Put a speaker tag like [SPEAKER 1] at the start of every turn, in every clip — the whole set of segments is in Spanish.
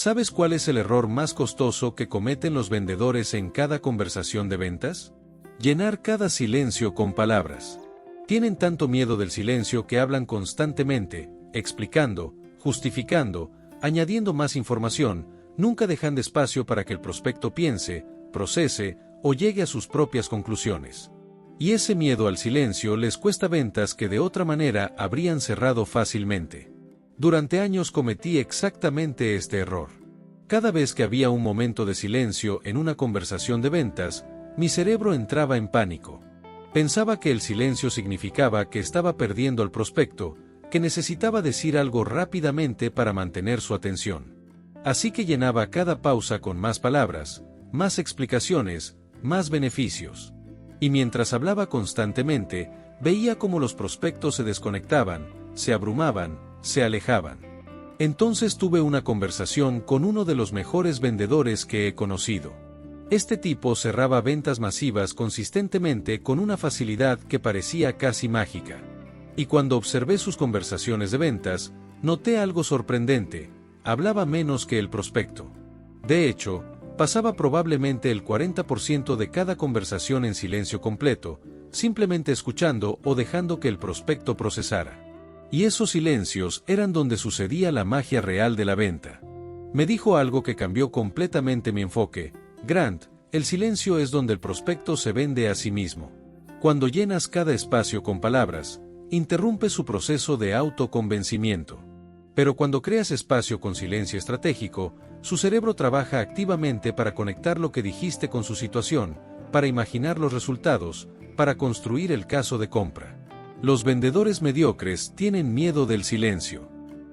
[SPEAKER 1] ¿Sabes cuál es el error más costoso que cometen los vendedores en cada conversación de ventas? Llenar cada silencio con palabras. Tienen tanto miedo del silencio que hablan constantemente, explicando, justificando, añadiendo más información, nunca dejan espacio para que el prospecto piense, procese o llegue a sus propias conclusiones. Y ese miedo al silencio les cuesta ventas que de otra manera habrían cerrado fácilmente. Durante años cometí exactamente este error. Cada vez que había un momento de silencio en una conversación de ventas, mi cerebro entraba en pánico. Pensaba que el silencio significaba que estaba perdiendo al prospecto, que necesitaba decir algo rápidamente para mantener su atención. Así que llenaba cada pausa con más palabras, más explicaciones, más beneficios. Y mientras hablaba constantemente, veía cómo los prospectos se desconectaban, se abrumaban, se alejaban. Entonces tuve una conversación con uno de los mejores vendedores que he conocido. Este tipo cerraba ventas masivas consistentemente con una facilidad que parecía casi mágica. Y cuando observé sus conversaciones de ventas, noté algo sorprendente: hablaba menos que el prospecto. De hecho, pasaba probablemente el 40% de cada conversación en silencio completo, simplemente escuchando o dejando que el prospecto procesara. Y esos silencios eran donde sucedía la magia real de la venta. Me dijo algo que cambió completamente mi enfoque: Grant, el silencio es donde el prospecto se vende a sí mismo. Cuando llenas cada espacio con palabras, interrumpe su proceso de autoconvencimiento. Pero cuando creas espacio con silencio estratégico, su cerebro trabaja activamente para conectar lo que dijiste con su situación, para imaginar los resultados, para construir el caso de compra. Los vendedores mediocres tienen miedo del silencio.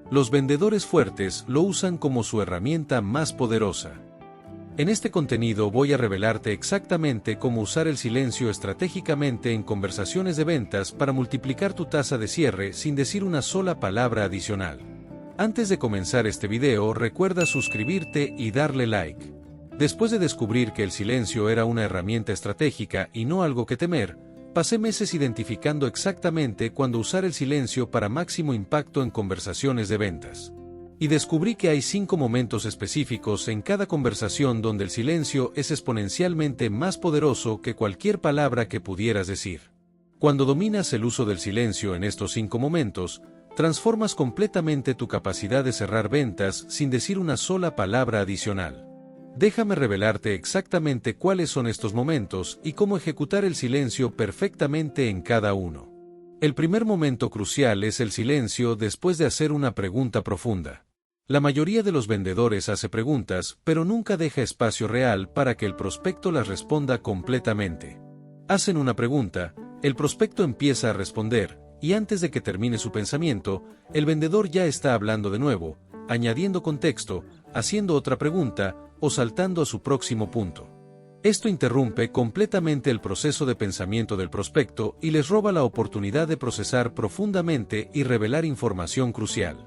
[SPEAKER 1] Los vendedores fuertes lo usan como su herramienta más poderosa. En este contenido voy a revelarte exactamente cómo usar el silencio estratégicamente en conversaciones de ventas para multiplicar tu tasa de cierre sin decir una sola palabra adicional. Antes de comenzar este video, recuerda suscribirte y darle like. Después de descubrir que el silencio era una herramienta estratégica y no algo que temer, pasé meses identificando exactamente cuándo usar el silencio para máximo impacto en conversaciones de ventas. Y descubrí que hay 5 momentos específicos en cada conversación donde el silencio es exponencialmente más poderoso que cualquier palabra que pudieras decir. Cuando dominas el uso del silencio en estos 5 momentos, transformas completamente tu capacidad de cerrar ventas sin decir una sola palabra adicional. Déjame revelarte exactamente cuáles son estos momentos y cómo ejecutar el silencio perfectamente en cada uno. El primer momento crucial es el silencio después de hacer una pregunta profunda. La mayoría de los vendedores hace preguntas, pero nunca deja espacio real para que el prospecto las responda completamente. Hacen una pregunta, el prospecto empieza a responder, y antes de que termine su pensamiento, el vendedor ya está hablando de nuevo, añadiendo contexto, haciendo otra pregunta, o saltando a su próximo punto. Esto interrumpe completamente el proceso de pensamiento del prospecto y les roba la oportunidad de procesar profundamente y revelar información crucial.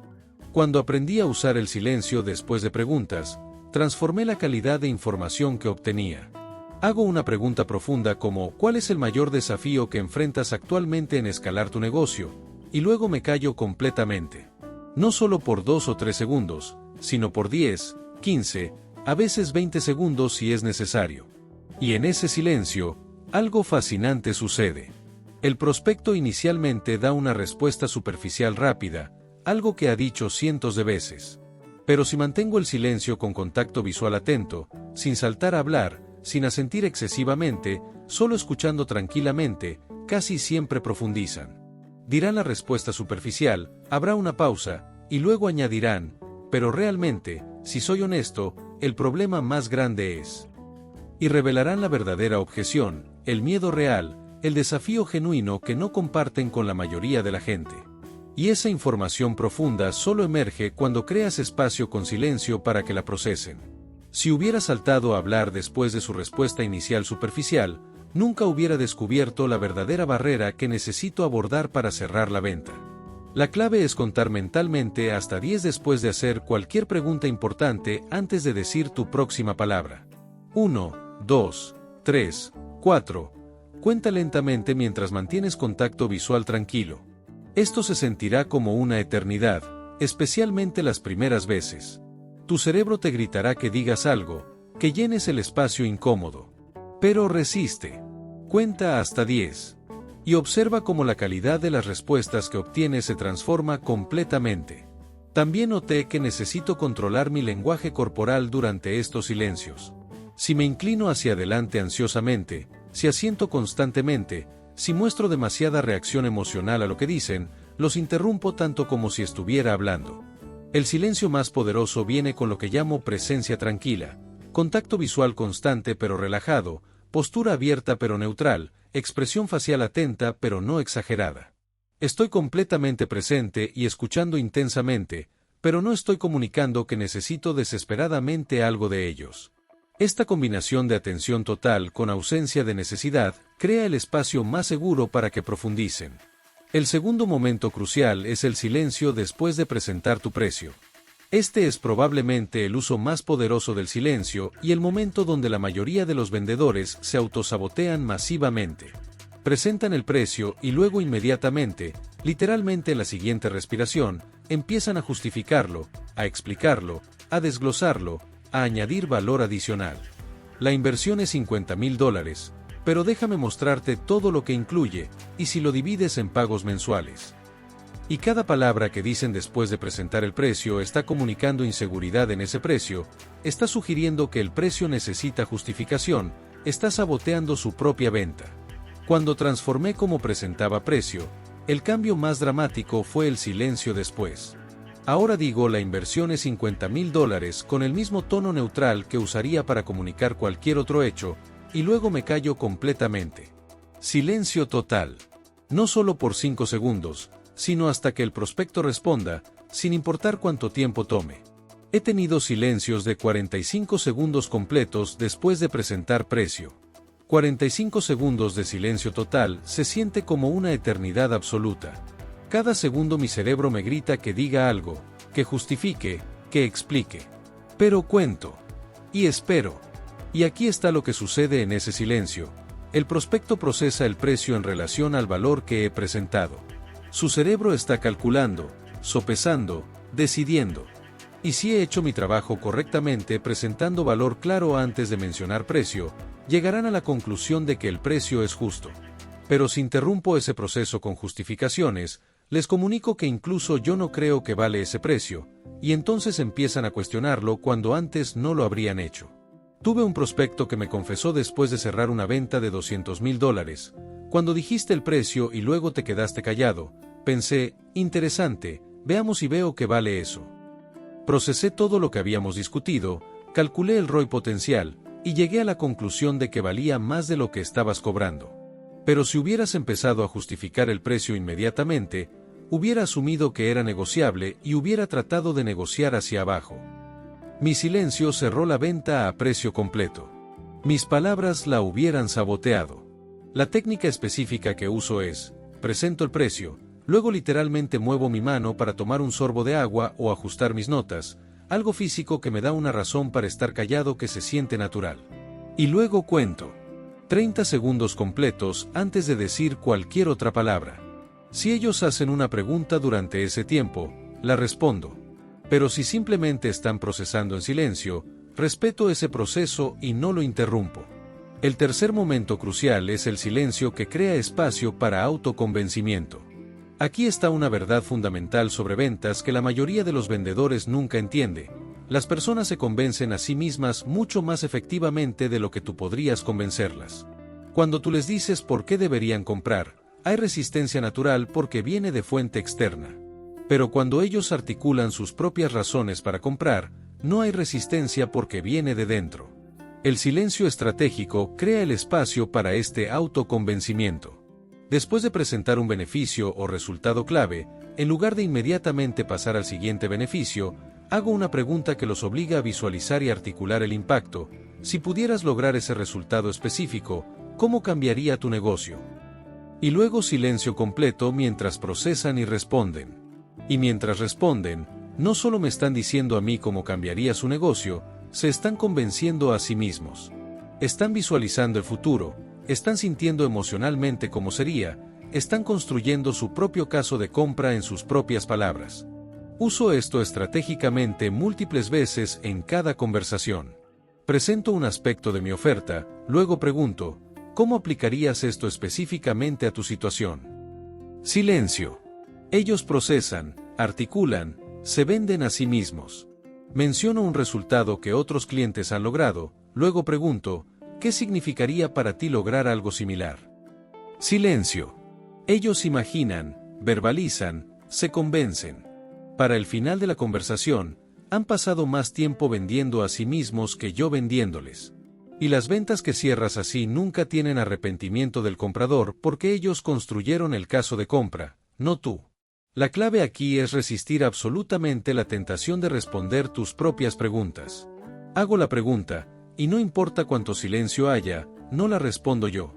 [SPEAKER 1] Cuando aprendí a usar el silencio después de preguntas, transformé la calidad de información que obtenía. Hago una pregunta profunda como ¿cuál es el mayor desafío que enfrentas actualmente en escalar tu negocio? Y luego me callo completamente. No solo por 2 o 3 segundos, sino por 10, 15, a veces 20 segundos si es necesario. Y en ese silencio, algo fascinante sucede. El prospecto inicialmente da una respuesta superficial rápida, algo que ha dicho cientos de veces. Pero si mantengo el silencio con contacto visual atento, sin saltar a hablar, sin asentir excesivamente, solo escuchando tranquilamente, casi siempre profundizan. Dirán la respuesta superficial, habrá una pausa, y luego añadirán, pero realmente, si soy honesto, el problema más grande es. Y revelarán la verdadera objeción, el miedo real, el desafío genuino que no comparten con la mayoría de la gente. Y esa información profunda solo emerge cuando creas espacio con silencio para que la procesen. Si hubiera saltado a hablar después de su respuesta inicial superficial, nunca hubiera descubierto la verdadera barrera que necesito abordar para cerrar la venta. La clave es contar mentalmente hasta 10 después de hacer cualquier pregunta importante antes de decir tu próxima palabra. 1, 2, 3, 4. Cuenta lentamente mientras mantienes contacto visual tranquilo. Esto se sentirá como una eternidad, especialmente las primeras veces. Tu cerebro te gritará que digas algo, que llenes el espacio incómodo. Pero resiste. Cuenta hasta 10. Y observa cómo la calidad de las respuestas que obtienes se transforma completamente. También noté que necesito controlar mi lenguaje corporal durante estos silencios. Si me inclino hacia adelante ansiosamente, si asiento constantemente, si muestro demasiada reacción emocional a lo que dicen, los interrumpo tanto como si estuviera hablando. El silencio más poderoso viene con lo que llamo presencia tranquila, contacto visual constante pero relajado, postura abierta pero neutral, expresión facial atenta pero no exagerada. Estoy completamente presente y escuchando intensamente, pero no estoy comunicando que necesito desesperadamente algo de ellos. Esta combinación de atención total con ausencia de necesidad crea el espacio más seguro para que profundicen. El segundo momento crucial es el silencio después de presentar tu precio. Este es probablemente el uso más poderoso del silencio y el momento donde la mayoría de los vendedores se autosabotean masivamente. Presentan el precio y luego inmediatamente, literalmente en la siguiente respiración, empiezan a justificarlo, a explicarlo, a desglosarlo, a añadir valor adicional. La inversión es $50,000, pero déjame mostrarte todo lo que incluye, y si lo divides en pagos mensuales. Y cada palabra que dicen después de presentar el precio está comunicando inseguridad en ese precio, está sugiriendo que el precio necesita justificación, está saboteando su propia venta. Cuando transformé cómo presentaba precio, el cambio más dramático fue el silencio después. Ahora digo la inversión es $50,000 con el mismo tono neutral que usaría para comunicar cualquier otro hecho, y luego me callo completamente. Silencio total. No solo por 5 segundos, sino hasta que el prospecto responda, sin importar cuánto tiempo tome. He tenido silencios de 45 segundos completos después de presentar precio. 45 segundos de silencio total se siente como una eternidad absoluta. Cada segundo mi cerebro me grita que diga algo, que justifique, que explique. Pero cuento. Y espero. Y aquí está lo que sucede en ese silencio. El prospecto procesa el precio en relación al valor que he presentado. Su cerebro está calculando, sopesando, decidiendo. Y si he hecho mi trabajo correctamente presentando valor claro antes de mencionar precio, llegarán a la conclusión de que el precio es justo. Pero si interrumpo ese proceso con justificaciones, les comunico que incluso yo no creo que vale ese precio, y entonces empiezan a cuestionarlo cuando antes no lo habrían hecho. Tuve un prospecto que me confesó después de cerrar una venta de $200,000, cuando dijiste el precio y luego te quedaste callado, pensé, interesante, veamos si veo que vale eso. Procesé todo lo que habíamos discutido, calculé el ROI potencial, y llegué a la conclusión de que valía más de lo que estabas cobrando. Pero si hubieras empezado a justificar el precio inmediatamente, hubiera asumido que era negociable y hubiera tratado de negociar hacia abajo. Mi silencio cerró la venta a precio completo. Mis palabras la hubieran saboteado. La técnica específica que uso es, presento el precio, luego literalmente muevo mi mano para tomar un sorbo de agua o ajustar mis notas, algo físico que me da una razón para estar callado que se siente natural. Y luego cuento. 30 segundos completos antes de decir cualquier otra palabra. Si ellos hacen una pregunta durante ese tiempo, la respondo. Pero si simplemente están procesando en silencio, respeto ese proceso y no lo interrumpo. El tercer momento crucial es el silencio que crea espacio para autoconvencimiento. Aquí está una verdad fundamental sobre ventas que la mayoría de los vendedores nunca entiende. Las personas se convencen a sí mismas mucho más efectivamente de lo que tú podrías convencerlas. Cuando tú les dices por qué deberían comprar, hay resistencia natural porque viene de fuente externa. Pero cuando ellos articulan sus propias razones para comprar, no hay resistencia porque viene de dentro. El silencio estratégico crea el espacio para este autoconvencimiento. Después de presentar un beneficio o resultado clave, en lugar de inmediatamente pasar al siguiente beneficio, hago una pregunta que los obliga a visualizar y articular el impacto. Si pudieras lograr ese resultado específico, ¿cómo cambiaría tu negocio? Y luego silencio completo mientras procesan y responden. Y mientras responden, no solo me están diciendo a mí cómo cambiaría su negocio, se están convenciendo a sí mismos. Están visualizando el futuro, están sintiendo emocionalmente cómo sería, están construyendo su propio caso de compra en sus propias palabras. Uso esto estratégicamente múltiples veces en cada conversación. Presento un aspecto de mi oferta, luego pregunto, ¿cómo aplicarías esto específicamente a tu situación? Silencio. Ellos procesan, articulan, se venden a sí mismos. Menciono un resultado que otros clientes han logrado, luego pregunto, ¿qué significaría para ti lograr algo similar? Silencio. Ellos imaginan, verbalizan, se convencen. Para el final de la conversación, han pasado más tiempo vendiendo a sí mismos que yo vendiéndoles. Y las ventas que cierras así nunca tienen arrepentimiento del comprador porque ellos construyeron el caso de compra, no tú. La clave aquí es resistir absolutamente la tentación de responder tus propias preguntas. Hago la pregunta, y no importa cuánto silencio haya, no la respondo yo.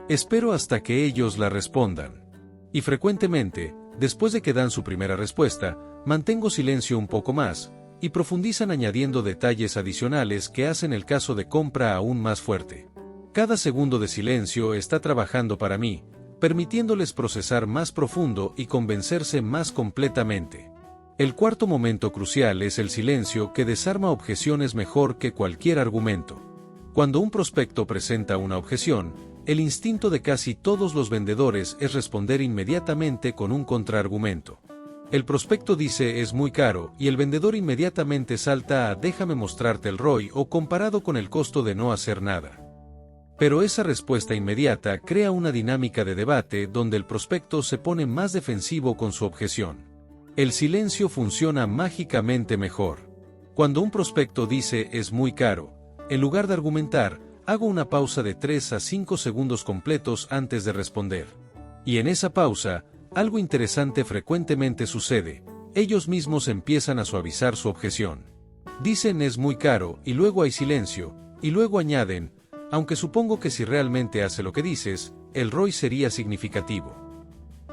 [SPEAKER 1] Espero hasta que ellos la respondan. Y frecuentemente, después de que dan su primera respuesta, mantengo silencio un poco más, y profundizan añadiendo detalles adicionales que hacen el caso de compra aún más fuerte. Cada segundo de silencio está trabajando para mí, permitiéndoles procesar más profundo y convencerse más completamente. El cuarto momento crucial es el silencio que desarma objeciones mejor que cualquier argumento. Cuando un prospecto presenta una objeción, el instinto de casi todos los vendedores es responder inmediatamente con un contraargumento. El prospecto dice es muy caro y el vendedor inmediatamente salta a déjame mostrarte el ROI o comparado con el costo de no hacer nada. Pero esa respuesta inmediata crea una dinámica de debate donde el prospecto se pone más defensivo con su objeción. El silencio funciona mágicamente mejor. Cuando un prospecto dice es muy caro, en lugar de argumentar, hago una pausa de 3 a 5 segundos completos antes de responder. Y en esa pausa, algo interesante frecuentemente sucede, ellos mismos empiezan a suavizar su objeción. Dicen es muy caro y luego hay silencio, y luego añaden, aunque supongo que si realmente hace lo que dices, el ROI sería significativo.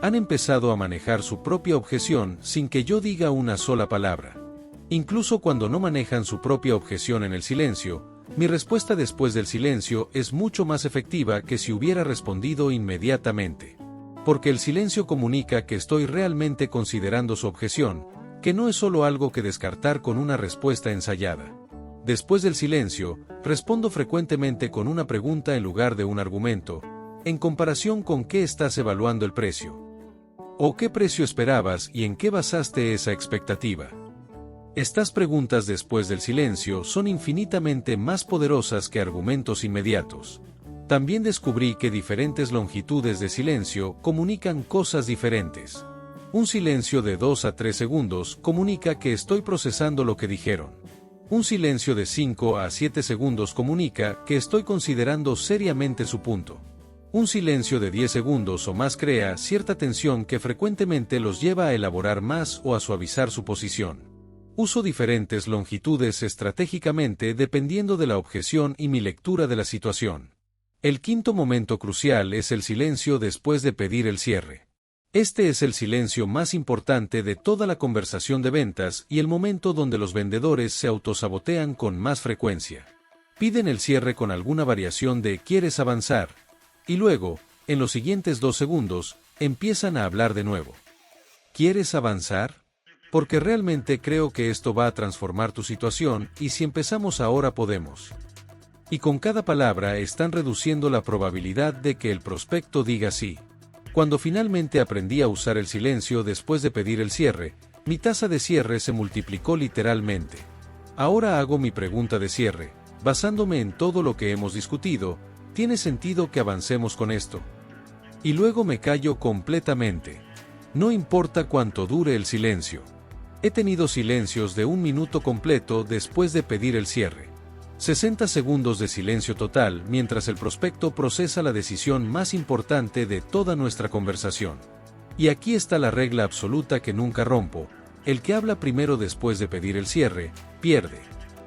[SPEAKER 1] Han empezado a manejar su propia objeción sin que yo diga una sola palabra. Incluso cuando no manejan su propia objeción en el silencio, mi respuesta después del silencio es mucho más efectiva que si hubiera respondido inmediatamente. Porque el silencio comunica que estoy realmente considerando su objeción, que no es solo algo que descartar con una respuesta ensayada. Después del silencio, respondo frecuentemente con una pregunta en lugar de un argumento, en comparación con qué estás evaluando el precio. ¿O qué precio esperabas y en qué basaste esa expectativa? Estas preguntas después del silencio son infinitamente más poderosas que argumentos inmediatos. También descubrí que diferentes longitudes de silencio comunican cosas diferentes. Un silencio de 2 a 3 segundos comunica que estoy procesando lo que dijeron. Un silencio de 5 a 7 segundos comunica que estoy considerando seriamente su punto. Un silencio de 10 segundos o más crea cierta tensión que frecuentemente los lleva a elaborar más o a suavizar su posición. Uso diferentes longitudes estratégicamente dependiendo de la objeción y mi lectura de la situación. El quinto momento crucial es el silencio después de pedir el cierre. Este es el silencio más importante de toda la conversación de ventas y el momento donde los vendedores se autosabotean con más frecuencia. Piden el cierre con alguna variación de ¿quieres avanzar? Y luego, en los siguientes 2 segundos, empiezan a hablar de nuevo. ¿Quieres avanzar? Porque realmente creo que esto va a transformar tu situación y si empezamos ahora podemos. Y con cada palabra están reduciendo la probabilidad de que el prospecto diga sí. Cuando finalmente aprendí a usar el silencio después de pedir el cierre, mi tasa de cierre se multiplicó literalmente. Ahora hago mi pregunta de cierre, basándome en todo lo que hemos discutido, ¿tiene sentido que avancemos con esto? Y luego me callo completamente. No importa cuánto dure el silencio. He tenido silencios de 1 minuto completo después de pedir el cierre. 60 segundos de silencio total mientras el prospecto procesa la decisión más importante de toda nuestra conversación. Y aquí está la regla absoluta que nunca rompo, el que habla primero después de pedir el cierre, pierde.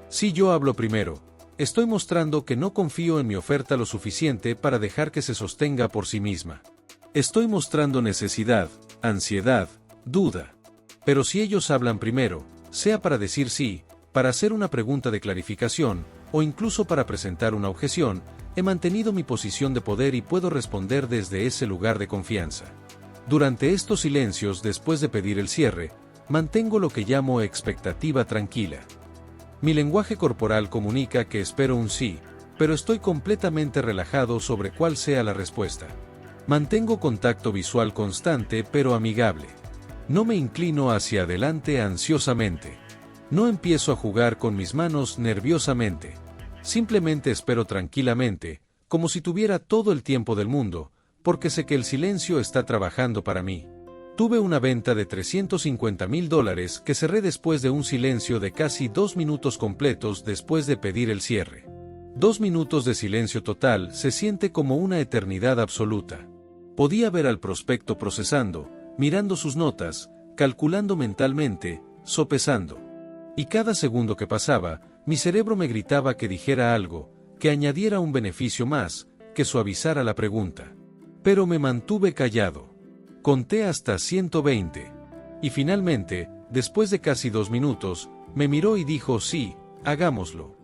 [SPEAKER 1] Si yo hablo primero, estoy mostrando que no confío en mi oferta lo suficiente para dejar que se sostenga por sí misma. Estoy mostrando necesidad, ansiedad, duda. Pero si ellos hablan primero, sea para decir sí, para hacer una pregunta de clarificación, o incluso para presentar una objeción, he mantenido mi posición de poder y puedo responder desde ese lugar de confianza. Durante estos silencios después de pedir el cierre, Mantengo lo que llamo expectativa tranquila. Mi lenguaje corporal comunica que espero un sí, pero estoy completamente relajado sobre cuál sea la respuesta. Mantengo contacto visual constante pero amigable. No me inclino hacia adelante ansiosamente. No empiezo a jugar con mis manos nerviosamente. Simplemente espero tranquilamente, como si tuviera todo el tiempo del mundo, porque sé que el silencio está trabajando para mí. Tuve una venta de $350,000 que cerré después de un silencio de casi 2 minutos completos después de pedir el cierre. 2 minutos de silencio total se siente como una eternidad absoluta. Podía ver al prospecto procesando, mirando sus notas, calculando mentalmente, sopesando. Y cada segundo que pasaba, mi cerebro me gritaba que dijera algo, que añadiera un beneficio más, que suavizara la pregunta. Pero me mantuve callado. Conté hasta 120. Y finalmente, después de casi 2 minutos, me miró y dijo sí, hagámoslo.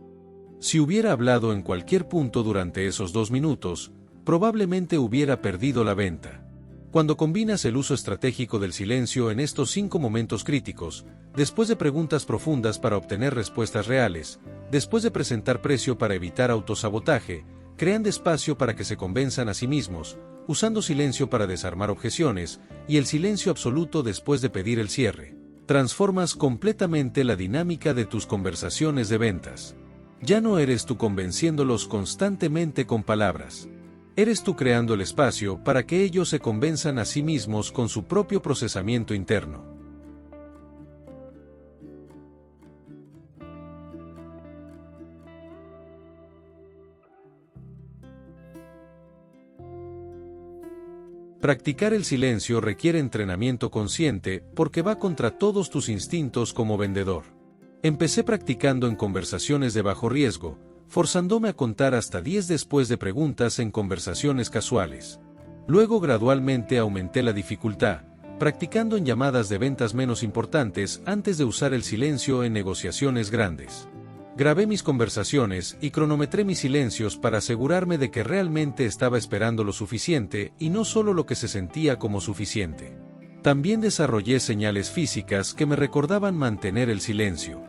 [SPEAKER 1] Si hubiera hablado en cualquier punto durante esos 2 minutos, probablemente hubiera perdido la venta. Cuando combinas el uso estratégico del silencio en estos 5 momentos críticos, después de preguntas profundas para obtener respuestas reales, después de presentar precio para evitar autosabotaje, crean espacio para que se convenzan a sí mismos, usando silencio para desarmar objeciones, y el silencio absoluto después de pedir el cierre, transformas completamente la dinámica de tus conversaciones de ventas. Ya no eres tú convenciéndolos constantemente con palabras. Eres tú creando el espacio para que ellos se convenzan a sí mismos con su propio procesamiento interno. Practicar el silencio requiere entrenamiento consciente porque va contra todos tus instintos como vendedor. Empecé practicando en conversaciones de bajo riesgo, forzándome a contar hasta 10 después de preguntas en conversaciones casuales. Luego gradualmente aumenté la dificultad, practicando en llamadas de ventas menos importantes antes de usar el silencio en negociaciones grandes. Grabé mis conversaciones y cronometré mis silencios para asegurarme de que realmente estaba esperando lo suficiente y no solo lo que se sentía como suficiente. También desarrollé señales físicas que me recordaban mantener el silencio.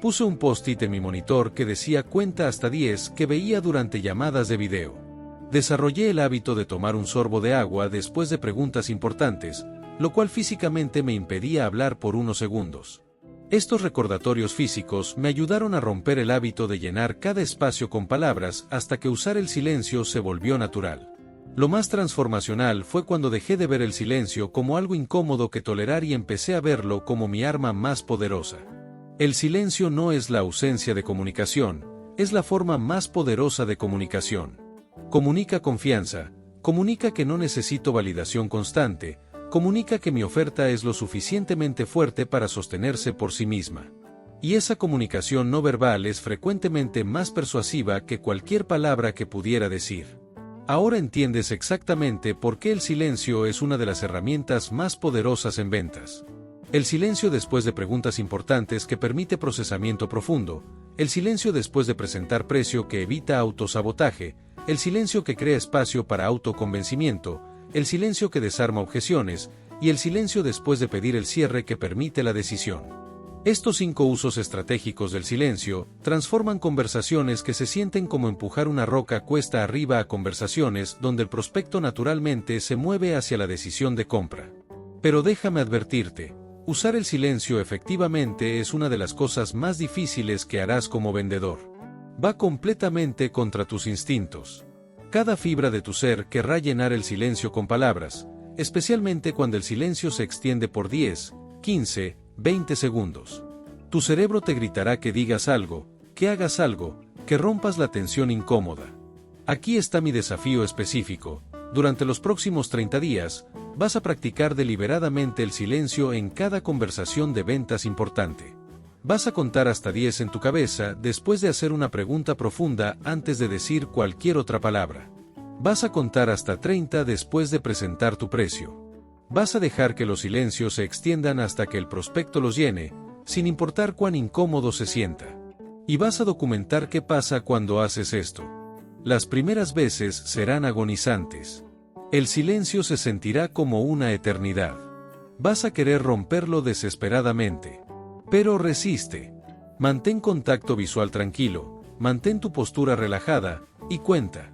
[SPEAKER 1] Puse un post-it en mi monitor que decía cuenta hasta 10 que veía durante llamadas de video. Desarrollé el hábito de tomar un sorbo de agua después de preguntas importantes, lo cual físicamente me impedía hablar por unos segundos. Estos recordatorios físicos me ayudaron a romper el hábito de llenar cada espacio con palabras hasta que usar el silencio se volvió natural. Lo más transformacional fue cuando dejé de ver el silencio como algo incómodo que tolerar y empecé a verlo como mi arma más poderosa. El silencio no es la ausencia de comunicación, es la forma más poderosa de comunicación. Comunica confianza, comunica que no necesito validación constante, comunica que mi oferta es lo suficientemente fuerte para sostenerse por sí misma. Y esa comunicación no verbal es frecuentemente más persuasiva que cualquier palabra que pudiera decir. Ahora entiendes exactamente por qué el silencio es una de las herramientas más poderosas en ventas. El silencio después de preguntas importantes que permite procesamiento profundo, el silencio después de presentar precio que evita autosabotaje, el silencio que crea espacio para autoconvencimiento, el silencio que desarma objeciones, y el silencio después de pedir el cierre que permite la decisión. Estos 5 usos estratégicos del silencio transforman conversaciones que se sienten como empujar una roca cuesta arriba a conversaciones donde el prospecto naturalmente se mueve hacia la decisión de compra. Pero déjame advertirte, usar el silencio efectivamente es una de las cosas más difíciles que harás como vendedor. Va completamente contra tus instintos. Cada fibra de tu ser querrá llenar el silencio con palabras, especialmente cuando el silencio se extiende por 10, 15, 20 segundos. Tu cerebro te gritará que digas algo, que hagas algo, que rompas la tensión incómoda. Aquí está mi desafío específico. Durante los próximos 30 días, vas a practicar deliberadamente el silencio en cada conversación de ventas importante. Vas a contar hasta 10 en tu cabeza después de hacer una pregunta profunda antes de decir cualquier otra palabra. Vas a contar hasta 30 después de presentar tu precio. Vas a dejar que los silencios se extiendan hasta que el prospecto los llene, sin importar cuán incómodo se sienta. Y vas a documentar qué pasa cuando haces esto. Las primeras veces serán agonizantes. El silencio se sentirá como una eternidad. Vas a querer romperlo desesperadamente. Pero resiste. Mantén contacto visual tranquilo, mantén tu postura relajada, y cuenta.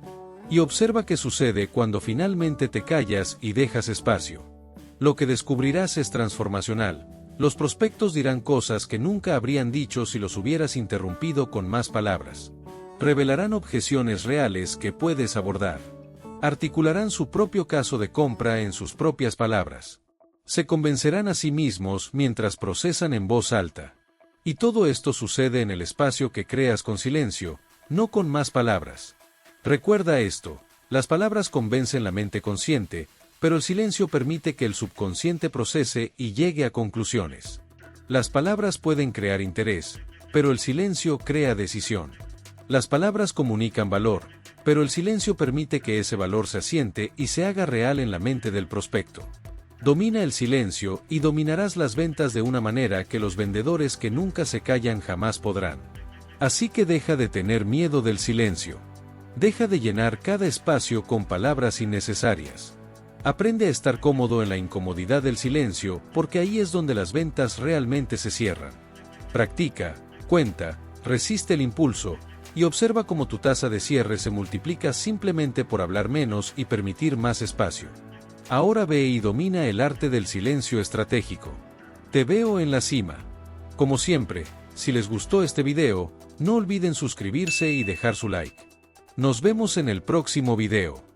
[SPEAKER 1] Y observa qué sucede cuando finalmente te callas y dejas espacio. Lo que descubrirás es transformacional. Los prospectos dirán cosas que nunca habrían dicho si los hubieras interrumpido con más palabras. Revelarán objeciones reales que puedes abordar. Articularán su propio caso de compra en sus propias palabras. Se convencerán a sí mismos mientras procesan en voz alta. Y todo esto sucede en el espacio que creas con silencio, no con más palabras. Recuerda esto, las palabras convencen la mente consciente, pero el silencio permite que el subconsciente procese y llegue a conclusiones. Las palabras pueden crear interés, pero el silencio crea decisión. Las palabras comunican valor, pero el silencio permite que ese valor se asiente y se haga real en la mente del prospecto. Domina el silencio y dominarás las ventas de una manera que los vendedores que nunca se callan jamás podrán. Así que deja de tener miedo del silencio. Deja de llenar cada espacio con palabras innecesarias. Aprende a estar cómodo en la incomodidad del silencio, porque ahí es donde las ventas realmente se cierran. Practica, cuenta, resiste el impulso, y observa cómo tu tasa de cierre se multiplica simplemente por hablar menos y permitir más espacio. Ahora ve y domina el arte del silencio estratégico. Te veo en la cima. Como siempre, si les gustó este video, no olviden suscribirse y dejar su like. Nos vemos en el próximo video.